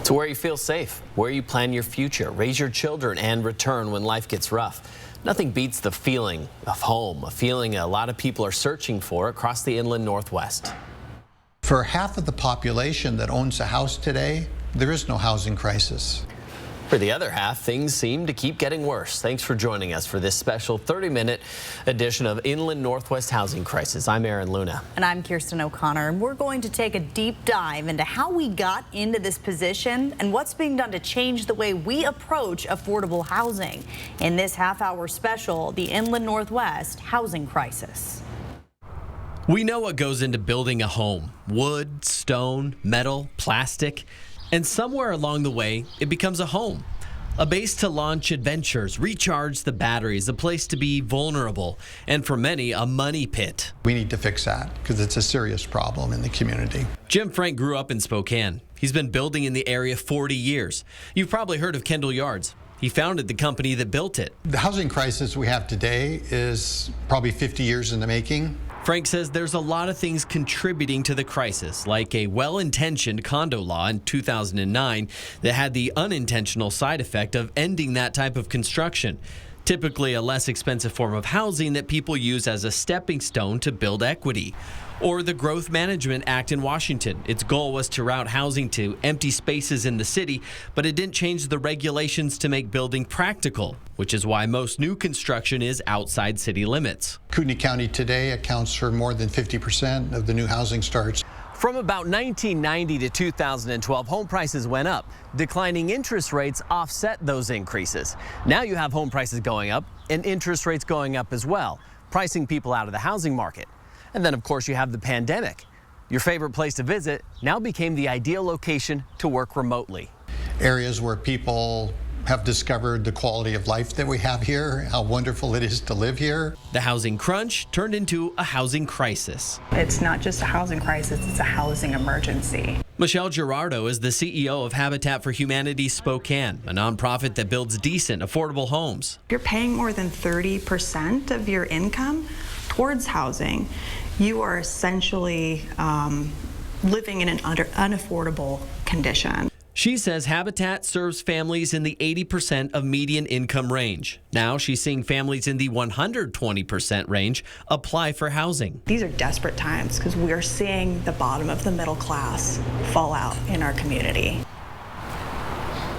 To where you feel safe, where you plan your future, raise your children, and return when life gets rough. Nothing beats the feeling of home, a feeling a lot of people are searching for across the inland Northwest. For half of the population that owns a house today, there is no housing crisis. For the other half, things seem to keep getting worse. Thanks for joining us for this special 30-minute edition of Inland Northwest Housing Crisis. I'm Aaron Luna. And I'm Kirsten O'Connor, and we're going to take a deep dive into how we got into this position and what's being done to change the way we approach affordable housing. In this half-hour special, the Inland Northwest Housing Crisis. We know what goes into building a home: wood, stone, metal, plastic. And somewhere along the way, it becomes a home. A base to launch adventures, recharge the batteries, a place to be vulnerable, and for many, a money pit. We need to fix that because it's a serious problem in the community. Jim Frank grew up in Spokane. He's been building in the area 40 years. You've probably heard of Kendall Yards. He founded the company that built it. The housing crisis we have today is probably 50 years in the making. Frank says there's a lot of things contributing to the crisis, like a well-intentioned condo law in 2009 that had the unintentional side effect of ending that type of construction. Typically a less expensive form of housing that people use as a stepping stone to build equity. Or the Growth Management Act in Washington. Its goal was to route housing to empty spaces in the city, but it didn't change the regulations to make building practical, which is why most new construction is outside city limits. Kootenai County today accounts for more than 50% of the new housing starts. From about 1990 to 2012, home prices went up. Declining interest rates offset those increases. Now you have home prices going up and interest rates going up as well, pricing people out of the housing market. And then, of course, you have the pandemic. Your favorite place to visit now became the ideal location to work remotely. Areas where people have discovered the quality of life that we have here, how wonderful it is to live here. The housing crunch turned into a housing crisis. It's not just a housing crisis, it's a housing emergency. Michelle Gerardo is the CEO of Habitat for Humanity Spokane, a nonprofit that builds decent, affordable homes. If you're paying more than 30% of your income towards housing, you are essentially living in an unaffordable condition. She says Habitat serves families in the 80% of median income range. Now she's seeing families in the 120% range apply for housing. These are desperate times because we are seeing the bottom of the middle class fall out in our community.